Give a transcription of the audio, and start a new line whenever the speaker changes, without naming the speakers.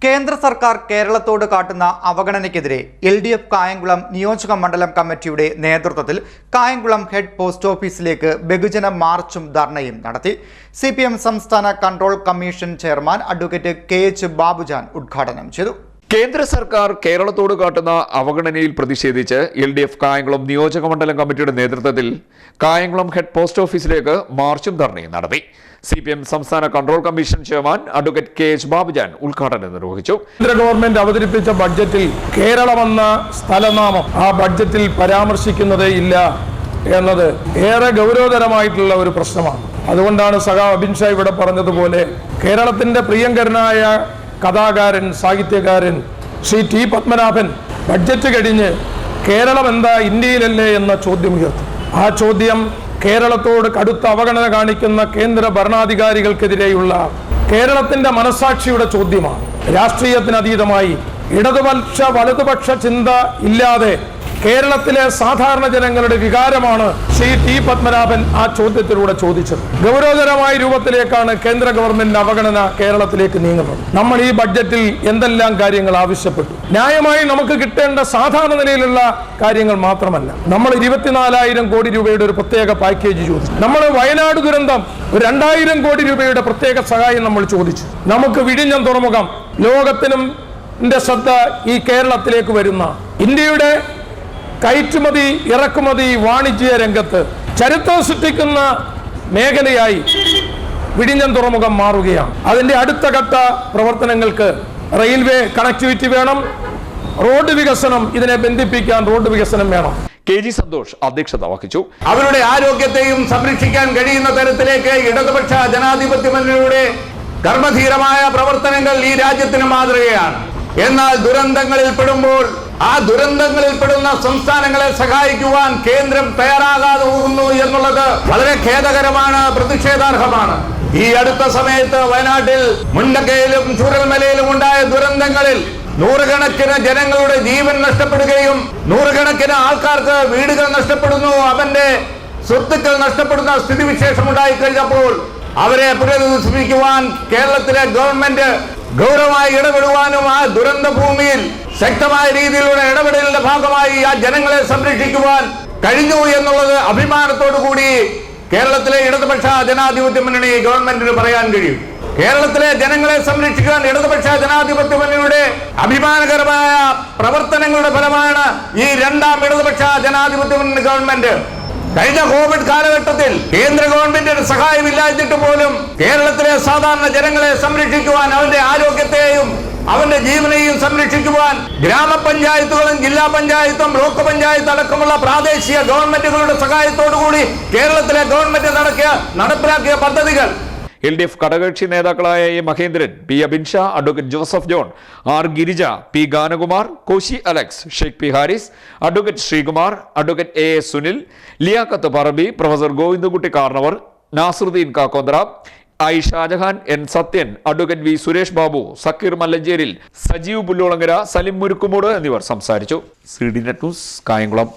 കേന്ദ്ര സർക്കാർ കേരളത്തോട് കാട്ടുന്ന അവഗണനയ്ക്കെതിരെ LDF കായംകുളം നിയോജക മണ്ഡലം കമ്മിറ്റിയുടെ നേതൃത്വത്തിൽ കായംകുളം ഹെഡ് പോസ്റ്റ് ഓഫീസിലേക്ക് ബഹുജന മാർച്ചും ധർണയും നടത്തി. CPM സംസ്ഥാന control commission chairman advocate KH Babujan ഉദ്ഘാടനം ചെയ്തു.
കേന്ദ്ര സർക്കാർ കേരളത്തോട് കാട്ടുന്ന അവഗണനയിൽ പ്രതിഷേധിച്ച് LDF കായംകുളം നിയോജക മണ്ഡലം കമ്മിറ്റിയുടെ നേതൃത്വത്തിൽ കായംകുളം ഹെഡ് പോസ്റ്റ് ഓഫീസിലേക്ക് മാർച്ചും ധർണയും നടത്തി. CPM സംസ്ഥാന control commission chairman advocate KH Babujan ഉദ്ഘാടനം നിർവഹിച്ചു.
കേന്ദ്ര ഗവൺമെന്റ് അവതരിപ്പിച്ച ബഡ്ജറ്റിൽ കേരളമെന്ന സ്ഥലനാമം ആ ബഡ്ജറ്റിൽ പരാമർശിക്കുന്നതേ ഇല്ല എന്നത് ഏറെ ഗൗരവതരമായിട്ടുള്ള ഒരു പ്രശ്നമാണ്. അതുകൊണ്ടാണ് സഖാവ് അബിൻ ഷാ ഇവിടെ പറഞ്ഞതുപോലെ കേരളത്തിന്റെ പ്രിയങ്കരനായ കഥാകാരൻ, സാഹിത്യകാരൻ ശ്രീ T. പത്മനാഭൻ ബഡ്ജറ്റ് കഴിഞ്ഞ് കേരളം എന്താ ഇന്ത്യയിലല്ലേ എന്ന ചോദ്യം ഉയർത്തി. ആ ചോദ്യം കേരളത്തോട് കടുത്ത അവഗണന കാണിക്കുന്ന കേന്ദ്ര ഭരണാധികാരികൾക്കെതിരെയുള്ള കേരളത്തിന്റെ മനസാക്ഷിയുടെ ചോദ്യമാണ്. രാഷ്ട്രീയത്തിനതീതമായി ഇടതുപക്ഷ വലതുപക്ഷ ചിന്ത ഇല്ലാതെ കേരളത്തിലെ സാധാരണ ജനങ്ങളുടെ വികാരമാണ് ശ്രീ T. പത്മനാഭൻ ആ ചോദ്യത്തിലൂടെ ചോദിച്ചത്. ഗൗരവതരമായ രൂപത്തിലേക്കാണ് കേന്ദ്ര ഗവൺമെന്റിന്റെ അവഗണന കേരളത്തിലേക്ക് നീങ്ങുന്നത്. നമ്മൾ ഈ ബഡ്ജറ്റിൽ എന്തെല്ലാം കാര്യങ്ങൾ ആവശ്യപ്പെട്ടു? ന്യായമായി നമുക്ക് കിട്ടേണ്ട സാധാരണ നിലയിലുള്ള കാര്യങ്ങൾ മാത്രമല്ല, നമ്മൾ 24,000 കോടി രൂപയുടെ ഒരു പ്രത്യേക പാക്കേജ് ചോദിച്ചു. നമ്മൾ വയനാട് ദുരന്തം 2,000 കോടി രൂപയുടെ പ്രത്യേക സഹായം നമ്മൾ ചോദിച്ചു. നമുക്ക് വിഴിഞ്ഞം തുറമുഖം ലോകത്തിനും ശ്രദ്ധ ഈ കേരളത്തിലേക്ക് വരുന്ന ഇന്ത്യയുടെ കയറ്റുമതി ഇറക്കുമതി വാണിജ്യ രംഗത്ത് ചരിത്രം സൃഷ്ടിക്കുന്ന മേഖലയായി വിഴിഞ്ഞം തുറമുഖം മാറുകയാണ്. അതിന്റെ അടുത്ത ഘട്ട പ്രവർത്തനങ്ങൾക്ക് റെയിൽവേ കണക്ടിവിറ്റി വേണം, റോഡ് വികസനം, ഇതിനെ ബന്ധിപ്പിക്കാൻ റോഡ് വികസനം വേണം.
KG സന്തോഷ് അധ്യക്ഷത വഹിച്ചു.
അവരുടെ ആരോഗ്യത്തെയും സംരക്ഷിക്കാൻ കഴിയുന്ന തരത്തിലേക്ക് ഇടതുപക്ഷ ജനാധിപത്യ മുന്നണിയുടെ കർമ്മധീരമായ പ്രവർത്തനങ്ങൾ ഈ രാജ്യത്തിന് മാതൃകയാണ്. എന്നാൽ ദുരന്തങ്ങളിൽ പെടുമ്പോൾ ആ ദുരന്തങ്ങളിൽ പെടുന്ന സംസ്ഥാനങ്ങളെ സഹായിക്കുവാൻ കേന്ദ്രം തയ്യാറാകാതെ പോകുന്നു എന്നുള്ളത് വളരെ ഖേദകരമാണ്, പ്രതിഷേധാർഹമാണ്. ഈ അടുത്ത സമയത്ത് വയനാട്ടിൽ മുണ്ടക്കയിലും ചൂരൽമലയിലും ഉണ്ടായ ദുരന്തങ്ങളിൽ നൂറുകണക്കിന് ജനങ്ങളുടെ ജീവൻ നഷ്ടപ്പെടുകയും നൂറുകണക്കിന് ആൾക്കാർക്ക് വീടുകൾ നഷ്ടപ്പെടുന്നു, അവന്റെ സ്വത്തുക്കൾ നഷ്ടപ്പെടുന്ന സ്ഥിതിവിശേഷം ഉണ്ടായി കഴിഞ്ഞപ്പോൾ അവരെ പുനരധിവസിപ്പിക്കുവാൻ കേരളത്തിലെ ഗവൺമെന്റ് ഗൗരവമായി ഇടപെടുവാനും ആ ദുരന്ത ഭൂമിയിൽ ശക്തമായ രീതിയിലുള്ള ഇടപെടലിന്റെ ഭാഗമായി ആ ജനങ്ങളെ സംരക്ഷിക്കുവാൻ കഴിഞ്ഞു എന്നുള്ളത് അഭിമാനത്തോടു കൂടി കേരളത്തിലെ ഇടതുപക്ഷ ജനാധിപത്യ മുന്നണി ഗവൺമെന്റിന് പറയാൻ കഴിയും. കേരളത്തിലെ ജനങ്ങളെ സംരക്ഷിക്കാൻ ഇടതുപക്ഷ ജനാധിപത്യ മുന്നണിയുടെ അഭിമാനകരമായ പ്രവർത്തനങ്ങളുടെ ഫലമാണ് ഈ രണ്ടാം ഇടതുപക്ഷ ജനാധിപത്യ മുന്നണി ഗവൺമെന്റ്. കഴിഞ്ഞ കോവിഡ് കാലഘട്ടത്തിൽ കേന്ദ്ര ഗവൺമെന്റിന്റെ സഹായമില്ലാതിട്ട് പോലും കേരളത്തിലെ സാധാരണ ജനങ്ങളെ സംരക്ഷിക്കുവാൻ, അവന്റെ ആരോഗ്യത്തെയും അവന്റെ ജീവനെയും സംരക്ഷിക്കുവാൻ ഗ്രാമപഞ്ചായത്തുകളും ജില്ലാ പഞ്ചായത്തും ബ്ലോക്ക് പഞ്ചായത്ത് അടക്കമുള്ള പ്രാദേശിക ഗവൺമെന്റുകളുടെ സഹായത്തോടുകൂടി കേരളത്തിലെ ഗവൺമെന്റ് നടപ്പിലാക്കിയ പദ്ധതികൾ
LDF ഘടകകക്ഷി നേതാക്കളായ A. Mahendran, P. Abin Shah, advocate Joseph John, R. Girija, P. Ganakumar, Koshy Alex, Sheikh P. Haris, advocate Sreekumar, advocate A. Sunil, Liyakhath Parambi, professor Govindakutty Karnavar, Nasaruddeen Kakkondra, I. Shajahan, N. Sathyan, advocate V. Suresh Babu, Zakir Mallancheril, Sajeev Pullolangara, Salim Murukkumoodu എന്നിവർ സംസാരിച്ചു. CDNet news, Kayamkulam.